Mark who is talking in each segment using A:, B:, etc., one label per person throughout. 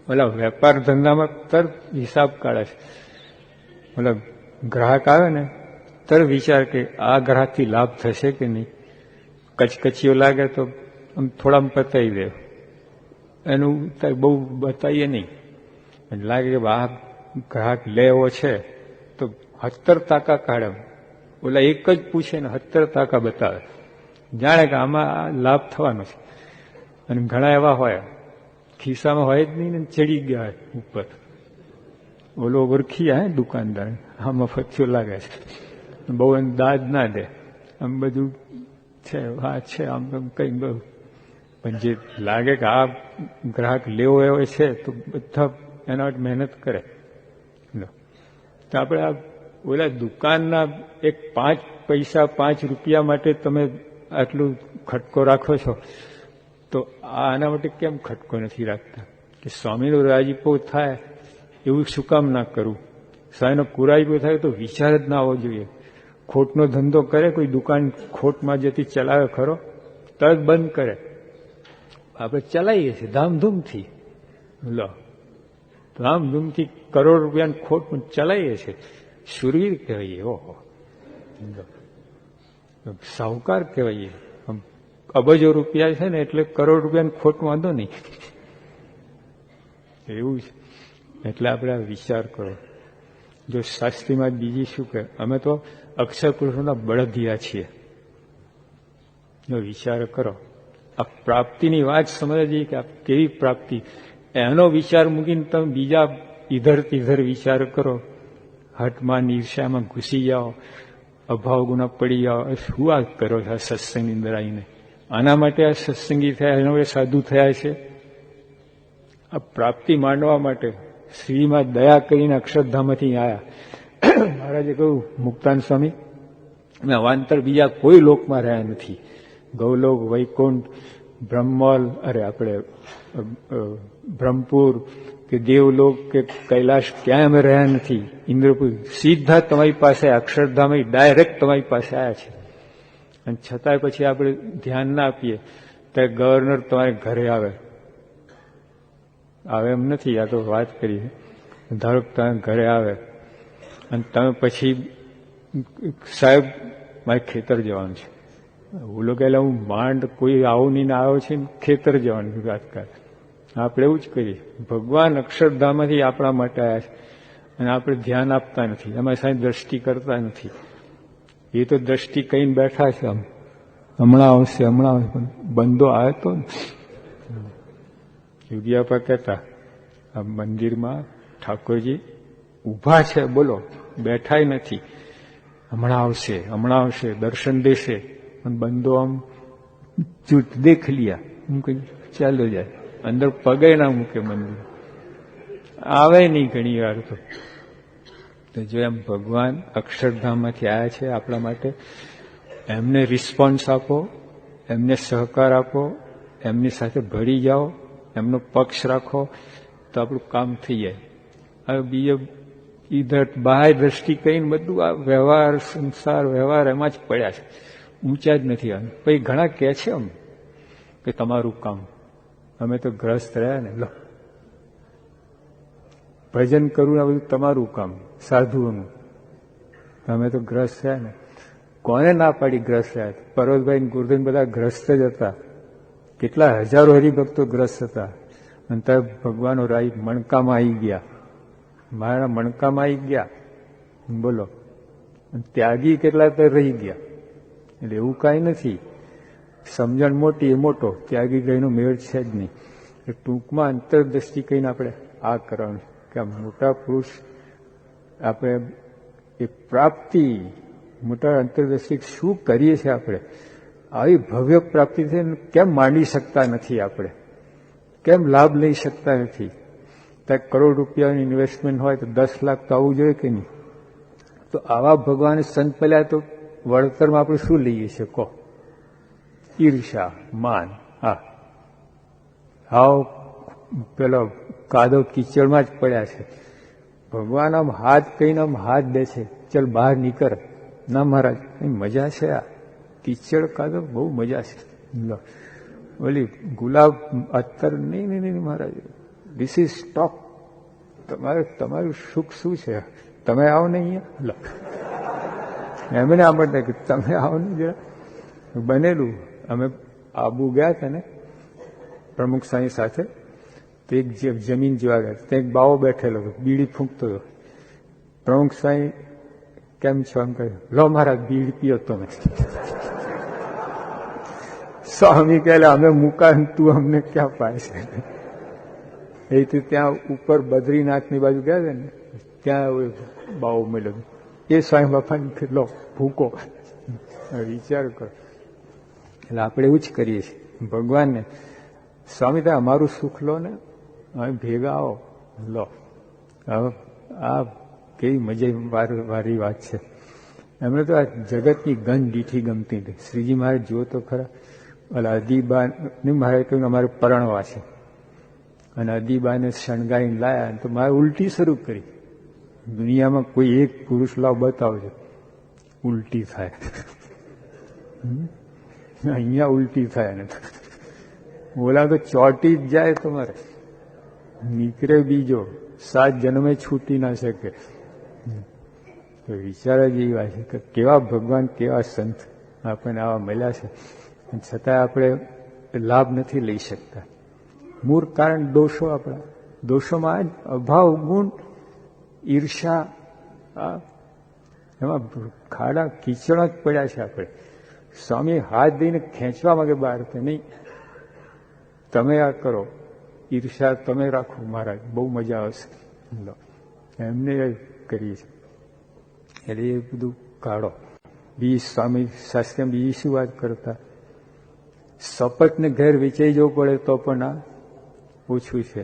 A: ઓલા વેપાર ધંધામાં તરત હિસાબ કાઢે છે. ઓલા ગ્રાહક આવે ને તરત વિચાર કે આ ગ્રાહકથી લાભ થશે કે નહીં. કચકચીઓ લાગે તો આમ થોડામાં પતાવી દે, એનું બહુ બતાવીએ નહીં. લાગે કે આ ગ્રાહક લેવો છે તો 70% કાઢે. ઓલા એક જ પૂછે ને 70% બતાવે, જાણે કે આમાં લાભ થવાનો છે. અને ઘણા એવા હોય ખિસ્સામાં હોય જ નહીં ને ચડી ગયા ઉપર. ઓલો ઓળખી જાય દુકાનદાર, આ મફતિયો લાગે છે, બહુ એને દાદ ના દે, આમ બધું છે, હા છે, આમ કઈ બહુ. પણ જે લાગે કે આ ગ્રાહક લેવો એવો છે તો બધા એના માટે મહેનત કરે. તો આપણે આ ઓલા દુકાનના એક 5 પૈસા 5 રૂપિયા માટે તમે આટલું ખટકો રાખો છો, તો આના માટે કેમ ખટકો નથી રાખતા? કે સ્વામીનો રાજીપો થાય એવું શું કામ ના કરવું? સ્વામીનો કુરાજીપો થાય તો વિચાર જ ના આવવો જોઈએ. ખોટનો ધંધો કરે કોઈ, દુકાન ખોટમાં જતી ચલાવે ખરો, તરત બંધ કરે. આપણે ચલાવીએ છીએ ધામધૂમથી, લો ધામધૂમથી કરોડ રૂપિયાની ખોટ પણ ચલાવીએ છીએ. શુરવીર કહેવાય, ઓહો સાહુકાર કહેવાય. અબજો રૂપિયા છે ને એટલે કરોડ રૂપિયાની ખોટ વાંધો નહીં, એવું છે. એટલે આપણે આ વિચાર કરો. જો શાસ્ત્રીમાં બીજી શું કહે, અમે તો અક્ષર પુરુષોના બળદિયા છીએ. જો વિચાર કરો, આ પ્રાપ્તિની વાત સમજવી કે આ કેવી પ્રાપ્તિ, એનો વિચાર મૂકીને તમે બીજા ઇધર તિધર વિચાર કરો, હટમાં ઈર્ષ્યામાં ઘૂસી જાઓ, અભાવ ગુના પડી જાઓ. શું આ કરો છો આ સત્સંગની અંદર આવીને? આના માટે આ સત્સંગી થયા, એના માટે સાધુ થયા છે. આ પ્રાપ્તિ માંડવા માટે શ્રીમાં દયા કરીને અક્ષરધામથી આવ્યા. મહારાજે કહ્યું, મુક્તાન સ્વામી, અમે અવાંતર બીજા કોઈ લોકમાં રહ્યા નથી. ગૌલોક, વૈકુંઠ, બ્રહ્મલ, અરે આપણે બ્રહ્મપુર કે દેવલોક કે કૈલાશ ક્યાંય અમે રહ્યા નથી. ઇન્દ્રપુર સીધા તમારી પાસે અક્ષરધામ ડાયરેક્ટ તમારી પાસે આવ્યા છે. અને છતાંય પછી આપણે ધ્યાન ના આપીએ ત્યારે ગવર્નર તમારે ઘરે આવે એમ નથી. આ તો વાત કરી. ધારો કે તમે ઘરે આવે અને તમે પછી સાહેબ મારે ખેતર જવાનું છે, ઓલો કહેલા હું માંડ કોઈ આવું નહીં ને આવ્યો છે, ખેતર જવાની વાત કરે. આપણે એવું જ કરીએ. ભગવાન અક્ષરધામથી આપણા માટે આવ્યા છે અને આપણે ધ્યાન આપતા નથી, એમાં સાહેબ દ્રષ્ટિ કરતા નથી. એ તો દ્રષ્ટિ કહીને બેઠા છે, હમણાં આવશે હમણાં આવશે, પણ બંધો આવે તો યોગીયાપા કહેતા, આ મંદિરમાં ઠાકોરજી ઊભા છે, બોલો બેઠા નથી, હમણાં આવશે દર્શન દેશે. પણ બંધો આમ જૂઠ દેખ લિયા, હું કઈ ચાલો જાય, અંદર પગે ના મૂકે, મંદિર આવે નહીં ઘણી વાર. તો જો એમ ભગવાન અક્ષરધામમાંથી આવ્યા છે આપણા માટે, એમને રિસ્પોન્સ આપો, એમને સહકાર આપો, એમની સાથે ભળી જાઓ, એમનો પક્ષ રાખો તો આપણું કામ થઈ જાય. હવે બીજો ઈધર બાહ્ય દ્રષ્ટિ કહીને બધું આ વ્યવહાર, સંસાર વ્યવહાર એમાં જ પડ્યા છે, ઊંચા જ નથી આવે. પછી ઘણા કહે છે એમ કે તમારું કામ, અમે તો ગ્રસ્ત રહ્યા ને, લો ભજન કરવું આ બધું તમારું કામ, સાધુઓનું. અમે તો ગ્રસ્ત રહ્યા ને. કોને ના પાડી ગ્રસ્ત રહ્યા? પર્વતભાઈ ગુરુદેવ બધા ગ્રસ્ત જ હતા. કેટલા હજારો હરિભક્તો ગ્રસ્ત હતા. અને ત્યારે ભગવાનો રાઈ મણકામાં આવી ગયા, મારા મણકામાં આવી ગયા, બોલો. ત્યાગી કેટલા તો રહી ગયા. એટલે એવું કાંઈ નથી. સમજણ મોટી એ મોટો, ત્યાગી ગઈનો મેળ છે જ નહીં. ટૂંકમાં અંતરદ્રષ્ટિ કહીને આપણે આ કરવાનું કે આ મોટા પુરુષ આપણે એ પ્રાપ્તિ, મોટા અંતરદ્રષ્ટિ શું કરીએ છીએ આપણે? આવી ભવ્ય પ્રાપ્તિ છે કેમ માંડી શકતા નથી આપણે? કેમ લાભ લઈ શકતા નથી? ત્યાં કરોડ રૂપિયાની ઇન્વેસ્ટમેન્ટ હોય તો 10 લાખ તો આવવું જોઈએ કે નહીં? તો આવા ભગવાન સંત પહેલા તો વળતરમાં આપણે શું લઈએ છીએ કહો? ઈર્ષા, માન. હા, હાવ પેલો કાદવ કીચડમાં જ પડ્યા છે. ભગવાન આમ હાથ કહીને આમ હાથ દે છે, ચલ બહાર નીકળ. ના મહારાજ, કઈ મજા છે આ કીચડ કાદવ, બહુ મજા છે. ઓલી ગુલાબ અત્તર નહીં મહારાજ, ધીસ ઇઝ સ્ટોપ. તમારું સુખ શું છે? તમે આવો ને અહીંયા એમને આપણને કે તમે આવો ને જરા. બનેલું. અમે આબુ ગયા હતા ને પ્રમુખ સાંઈ સાથે, તો એક જમીન જોવા ગયા, ત્યાં એક બાવો બેઠેલો હતો, બીડી ફૂંકતો હતો. પ્રમુખ સાંઈ કેમ છો એમ કહ્યું, લો મારા બીડી પીઓ તમે. સ્વામી કહે અમે મુકાન તું અમને ક્યાં પાય છે. એ તો ત્યાં ઉપર બદ્રીનાથની બાજુ ગયા છે ને, ત્યાં બાવો મળ્યો. એ સ્વામી બાપાને લો ભૂકો. વિચાર કરો. એટલે આપણે એવું જ કરીએ છીએ ભગવાનને, સ્વામી તો અમારું સુખ લો ને, અમે ભેગા આવો લો. હવે આ કેવી મજા વારી વાત છે. એમને તો આ જગતની ગંધ દીઠી ગમતી હતી. શ્રીજી મહારાજ જુઓ તો ખરા, એટલે અદીબાને મારે કહ્યું અમારે પરણવા છે, અને અદીબાને શણગારીને લાયા તો મારે ઉલટી શરૂ કરી. દુનિયામાં કોઈ એક પુરુષ લાવ બતાવજો, ઉલટી થાય. અહીંયા ઉલટી થાય ને ઓલા તો ચોટી જ જાય તમારે, નીકળે બીજો, 7 જન્મે છૂટી ના શકે. તો વિચારા જેવી વાત છે કે કેવા ભગવાન, કેવા સંત આપણને આવા મળ્યા છે, છતાં આપણે લાભ નથી લઈ શકતા. મૂળ કારણ દોષો આપણા. દોષોમાં અભાવ, ગુણ, ઈર્ષા, એમાં ખાડા કીચડ જ પડ્યા છે આપણે. સ્વામી હાથ દઈને ખેંચવા માંગે બહાર, તો નહીં તમે આ કરો, ઈર્ષા તમે રાખો મહારાજ, બહુ મજા આવશે. એમને કરીએ છીએ. એટલે એ બધું કાઢો. બીજી સ્વામી શાસ્ત્રી બીજી શું વાત કરતા, સપટને ઘેર વેચાઈ જવું પડે તો પણ આ ઓછું છે.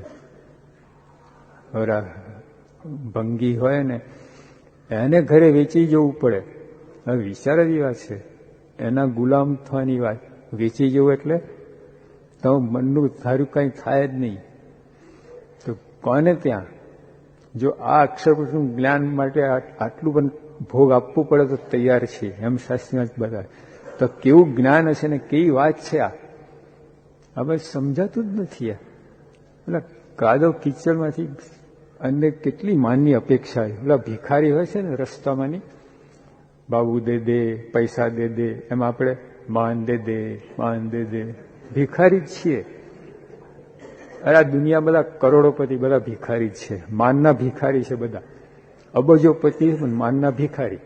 A: ભંગી હોય ને એને ઘરે વેચી જવું પડે. હવે વિચાર જ વાત છે, એના ગુલામ થવાની વાત. વેચી જવું એટલે તો મનનું ધાર્યું કંઈ થાય જ નહીં. તો કોને ત્યાં જો આ અક્ષર પુરુષનું જ્ઞાન માટે આટલું પણ ભોગ આપવું પડે તો તૈયાર છે, એમ શાસ્ત્રીમાં જ બધા. તો કેવું જ્ઞાન હશે ને કેવી વાત છે આ, હવે સમજાતું જ નથી. એટલે કાદવ કિચડમાંથી અંદર કેટલી માનની અપેક્ષા છે. પેલા ભિખારી હોય છે ને રસ્તામાંની, બાબુ દે દે, પૈસા દે દે, એમ આપણે માન દે દે, માન દે દે, ભિખારી જ છીએ. અરે આ દુનિયા બધા કરોડોપતિ બધા ભિખારી જ છે, માનના ભિખારી છે બધા. અબજોપતિ માનના ભિખારી.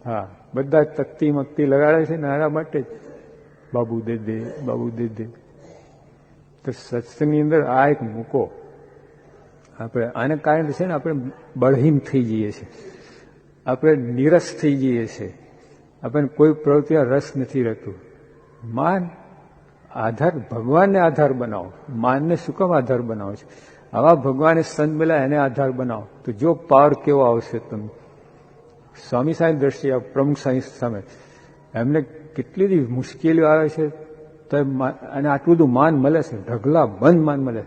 A: હા, બધા તકતી મકતી લગાડે છે ને આના માટે જ, બાબુ દે દે, બાબુ દે દે. તો સત્સંગની અંદર આ એક મૂકો. આપણે આને કારણે છે ને આપણે બળહીન થઈ જઈએ છીએ, આપણે નિરસ થઈ જઈએ છીએ, આપણને કોઈ પ્રવૃત્તિમાં રસ નથી રહેતું. માન આધાર, ભગવાનને આધાર બનાવો. માનને શું કામ આધાર બનાવો છો? આવા ભગવાને સંત મળ્યા એને આધાર બનાવો તો જો પાવર કેવો આવશે તમે. સ્વામી સાહેબ દ્રષ્ટિ, પ્રમુખ સાહેબ સામે એમને કેટલી બધી મુશ્કેલીઓ આવે છે, તો અને આટલું બધું માન મળે છે, ઢગલા બંધ માન મળે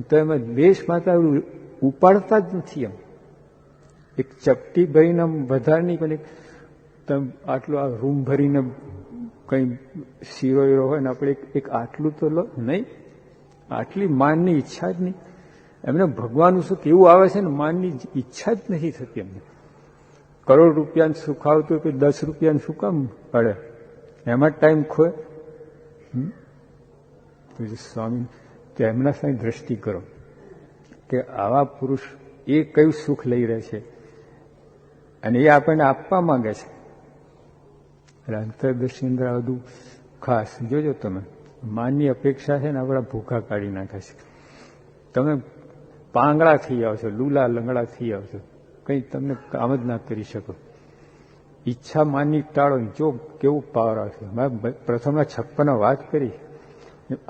A: તો એમાં દેશ માતા ઉપાડતા જ નથી. એમ એક ચપટી ભરીને વધારે નહીં, પણ તમે આટલું આ રૂમ ભરીને કંઈ શીરો હીરો હોય ને આપણે એક આટલું તો લો નહીં. આટલી માનની ઈચ્છા જ નહીં. એમને ભગવાનનું સુખ એવું આવે છે ને, માનની ઈચ્છા જ નથી થતી એમને. કરોડ રૂપિયાનું સુખ આવતું હોય, 10 રૂપિયાનું શું કામ પડે, એમાં ટાઈમ ખોય. સ્વામી તો એમના સામે દ્રષ્ટિ કરો કે આવા પુરુષ એ કયું સુખ લઈ રહે છે અને એ આપણને આપવા માંગે છે. એટલે અંતરદર્શી અંદર આ બધું ખાસ જોજો તમે. માનની અપેક્ષા છે ને આપણા ભૂખા કાઢી નાખે છે. તમે પાંગડા થઈ આવશો, લૂલા લંગડા થઈ આવશો, કંઈ તમને કામ જ ના કરી શકો. ઈચ્છા માનની ટાળો, જો કેવું પાવર આવશે. મેં પ્રથમના 56 વાત કરી.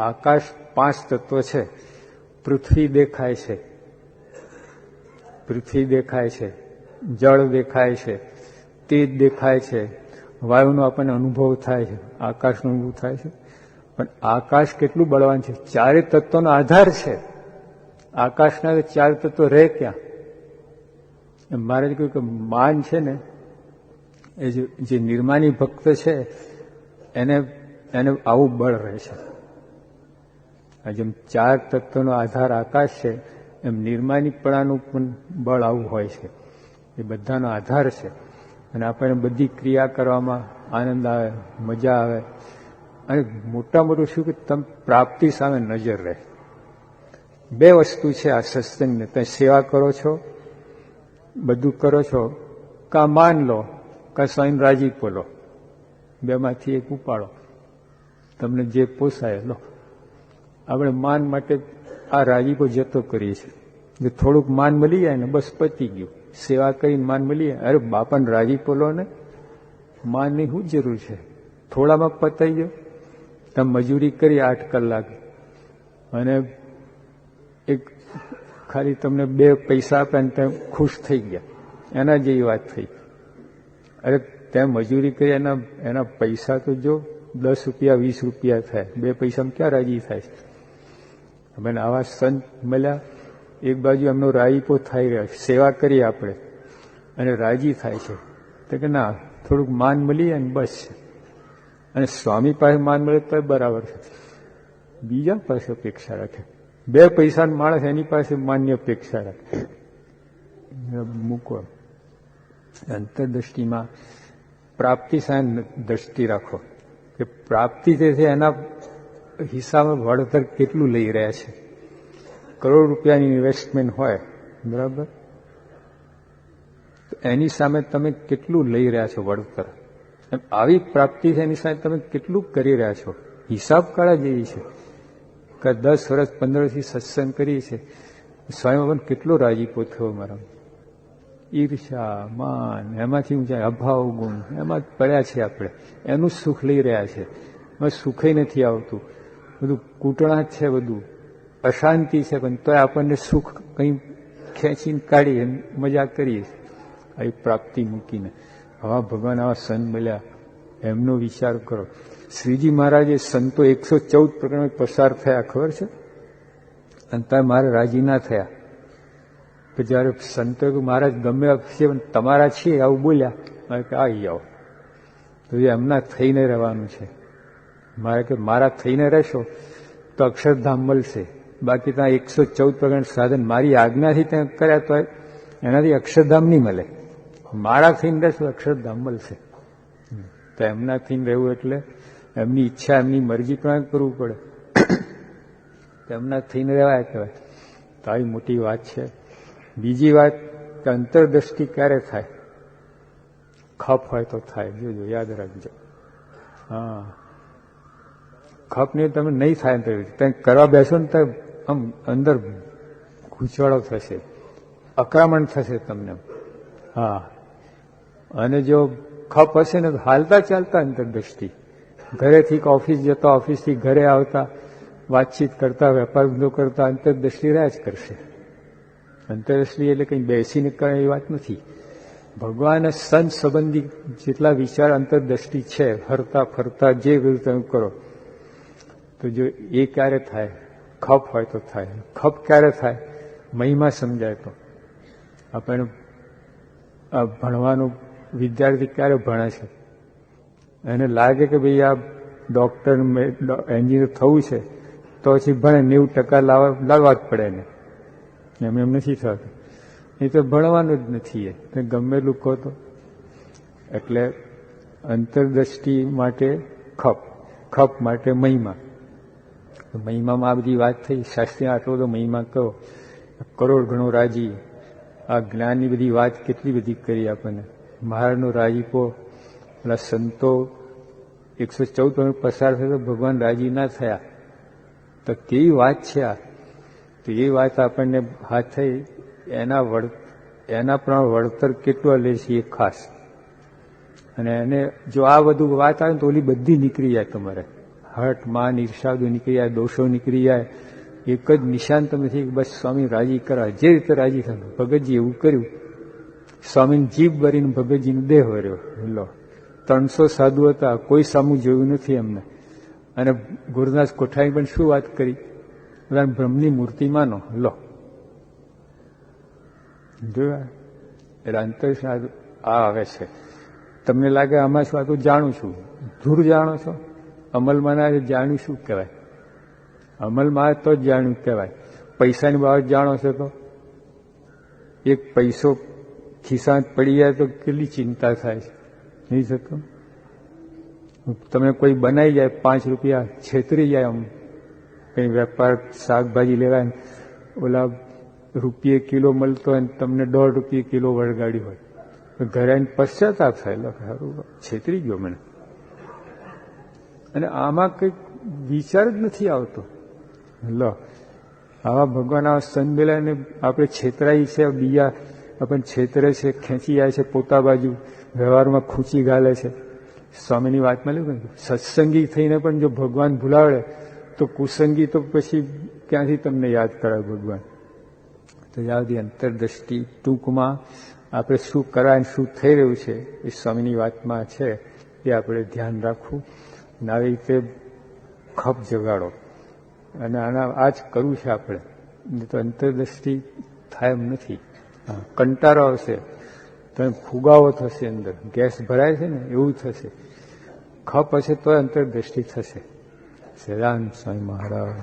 A: આકાશ 5 તત્વ છે. પૃથ્વી દેખાય છે, પૃથ્વી દેખાય છે, જળ દેખાય છે, તેજ દેખાય છે, વાયુનો આપણને અનુભવ થાય છે, આકાશનો અનુભવ થાય છે. પણ આકાશ કેટલું બળવાન છે, 4 તત્વોનો આધાર છે. આકાશના 4 તત્વો રહે ક્યાં? મારે કહ્યું કે માન છે ને એ જે નિર્માની ભક્ત છે એને આવું બળ રહે છે. જેમ 4 તત્વનો આધાર આકાશ છે એમ નિર્માનીપણાનું પણ બળ આવું હોય છે. એ બધાનો આધાર છે અને આપણને બધી ક્રિયા કરવામાં આનંદ આવે, મજા આવે. અને મોટા મોટું શું કે તમે પ્રાપ્તિ સામે નજર રહે. 2 વસ્તુ છે આ સત્સંગને. તમે સેવા કરો છો, બધું કરો છો, કાં માન લો કાં સ્વયં રાજીપો લો. 2માંથી એક ઉપાડો, તમને જે પોસાય લો. આપણે માન માટે આ રાજીપો જતો કરીએ છીએ. જો થોડુંક માન મળી જાય ને બસ પતી ગયું. સેવા કરીને માન મળી જાય, અરે બાપાને રાજીપો લો ને, માનની શું જરૂર છે? થોડામાં પતાઈ ગયો. તમે મજૂરી કરી 8 કલાક અને એક ખાલી તમને 2 પૈસા આપ્યા ને તમે ખુશ થઈ ગયા, એના જેવી વાત થઈ. અરે ત્યાં મજૂરી કરી એના પૈસા તો જો 10 રૂપિયા 20 રૂપિયા થાય, 2 પૈસામાં ક્યાં રાજી થાય છે? અમે આવા સંત મળ્યા, એક બાજુ એમનો રાજીપો થઈ રહ્યો છે, સેવા કરીએ આપણે અને રાજી થાય છે. તો કે ના, થોડુંક માન મળી જાય ને બસ. અને સ્વામી પાસે માન મળે તો બરાબર છે, બીજા પાસે અપેક્ષા રાખે. 2 પૈસાનો માણસ એની પાસે માન્ય અપેક્ષા રાખે. મૂકો. અંતરદ્રષ્ટિમાં પ્રાપ્તિ સામે દ્રષ્ટિ રાખો કે પ્રાપ્તિ જે છે એના હિસાબે વળતર કેટલું લઈ રહ્યા છે. કરોડ રૂપિયાની ઇન્વેસ્ટમેન્ટ હોય, બરાબર, તો એની સામે તમે કેટલું લઈ રહ્યા છો વળતર. આવી પ્રાપ્તિ છે એની સામે તમે કેટલું કરી રહ્યા છો. હિસાબ કાઢા જેવી છે કે 10 વર્ષ 15 વર્ષથી સત્સંગ કરીએ છીએ, સ્વામી કેટલો રાજીપો થયો મારા. ઈર્ષા, માન, એમાંથી ઊંચાઈ, અભાવ ગુણ, એમાં પડ્યા છે આપણે. એનું સુખ લઈ રહ્યા છે. એમાં સુખે નથી આવતું, બધું કૂટણા છે, બધું અશાંતિ છે, પણ તોય આપણને સુખ કંઈ ખેંચીને કાઢીએ, મજા કરીએ આવી પ્રાપ્તિ મૂકીને. આવા ભગવાન આવા સંત મળ્યા, એમનો વિચાર કરો. શ્રીજી મહારાજે સંતો 114 પ્રકરણ પસાર થયા, ખબર છે? અને ત્યાં મારે રાજી ના થયા. કે જયારે સંતો મહારાજ ગમે છે તમારા છીએ આવું બોલ્યા, મારે કે આવી જાઓ. તો એ એમના થઈને રહેવાનું છે. મારે કે મારા થઈને રહેશો તો અક્ષરધામ મળશે. બાકી ત્યાં 114 પ્રકરણ સાધન મારી આજ્ઞાથી ત્યાં કર્યા તો એનાથી અક્ષરધામ નહીં મળે. મારા થઈને રહેશો અક્ષરધામ મળશે. તો એમના થઈને રહેવું એટલે એમની ઈચ્છા એમની મરજી પ્રમાણે કરવું પડે. એમના થઈને રહેવાય કહેવાય. તો આવી મોટી વાત છે. બીજી વાત કે અંતરદ્રષ્ટિ ક્યારે થાય? ખપ હોય તો થાય. જોજો, યાદ રાખજો. હા, ખપ નહીં તમે નહીં થાય. તમે કરવા બેસો ને તો આમ અંદર ગૂંચવાડો થશે, અકરામણ થશે તમને. હા, અને જો ખપ હશે ને તો હાલતા ચાલતા અંતરદ્રષ્ટિ, ઘરેથી ઓફિસ જતા, ઓફિસથી ઘરે આવતા, વાતચીત કરતા, વેપાર ધંધો કરતા, અંતરદ્રષ્ટિ રહ્યા જ કરશે. અંતરદ્રષ્ટિ એટલે કંઈ બેસીને કરે એ વાત નથી. ભગવાન સંત સંબંધી જેટલા વિચાર અંતરદ્રષ્ટિ છે, હરતા ફરતા જે બધું તમે કરો, તો જો એ ક્યારે થાય? ખપ હોય તો થાય. ખપ ક્યારે થાય? મહિમા સમજાય તો. આપણે ભણવાનું વિદ્યાર્થી ક્યારે ભણે છે? એને લાગે કે ભાઈ આ ડોક્ટર એન્જિનિયર થવું છે તો પછી ભણે, 90% લાવવા જ પડે ને. એમ નથી થતું. એ તો ભણવાનું જ નથી. એ ગમેલું કહો તો. એટલે અંતરદ્રષ્ટિ માટે ખપ, ખપ માટે મહિમા. મહિમામાં આ બધી વાત થઈ. શાસ્ત્રી આટલો બધો મહિમા કહો, કરોડ ગણો રાજી. આ જ્ઞાનની બધી વાત કેટલી બધી કરી આપણને. મહારાજનો રાજીપો, પેલા સંતો 114 પસાર થયો તો ભગવાન રાજી ના થયા. તો કેવી વાત છે આ? તો એ વાત આપણને હાથ થઈ. એના પણ વળતર કેટલું લે છે એ ખાસ. અને એને જો આ બધું વાત આવે ને તો ઓલી બધી નીકળી જાય તમારે. હટ, માન, ઈર્ષાદો નીકળી જાય, દોષો નીકળી જાય. એક જ નિશાન તમે થઈ બસ સ્વામી રાજી કરા, જે રીતે રાજી થયું. ભગતજી એવું કર્યું. સ્વામીને જીભ ભરીને ભગતજીનો દેહ ભર્યો. લો, 300 સાધુ હતા, કોઈ સામું જોયું નથી એમને. અને ગુરુદાસ કોઠારી પણ શું વાત કરી? બધાને બ્રહ્મની મૂર્તિ માનો. લો, જોયા? એટલે અંતર આ આવે છે. તમને લાગે આમાં શું? આ તો જાણું છું. ધૂળ જાણો છો? અમલમાં ના જાણ્યું શું કહેવાય? અમલમાં આવે તો જ જાણ્યું કહેવાય. પૈસાની બાબત જાણો છો તો એક પૈસો ખિસ્સામાં પડી જાય તો કેટલી ચિંતા થાય છે, નહીં થતું? તમે કોઈ બનાવી જાય 5 રૂપિયા છેતરી જાય, આમ કંઈ વેપાર શાકભાજી લેવાય, ઓલા રૂપિયે કિલો મળતો હોય ને તમને 1.5 રૂપિયે કિલો વળગાડી હોય, ઘરે આવીને પશ્ચાતાપ થાય, સારું છેતરી ગયો મને. અને આમાં કંઈક વિચાર જ નથી આવતો. લો આવા ભગવાન આવા સંત બેલાને આપણે છેતરાઈ છે, બીજા આપણને છેતરે છે, ખેંચી જાય છે પોતા બાજુ, વ્યવહારમાં ખૂંચી ગાલે છે. સ્વામીની વાતમાં લખ્યું સત્સંગી થઈને પણ જો ભગવાન ભૂલાવડે તો કુસંગી તો પછી ક્યાંથી તમને યાદ કરાવે ભગવાન? તો જાવથી અંતરદ્રષ્ટિ ટૂંકમાં આપણે શું કરાય શું થઈ રહ્યું છે એ સ્વામીની વાતમાં છે, એ આપણે ધ્યાન રાખવું અને આવી રીતે ખપ જગાડો. અને આના આ જ કરવું છે આપણે, તો અંતરદ્રષ્ટિ થાય એમ નથી. કંટાળો આવશે તો ફુગાવો થશે, અંદર ગેસ ભરાય છે ને એવું થશે. ખપ હશે તો અંતરદ્રષ્ટિ થશે. સદાનંદ સ્વામી મહારાજ.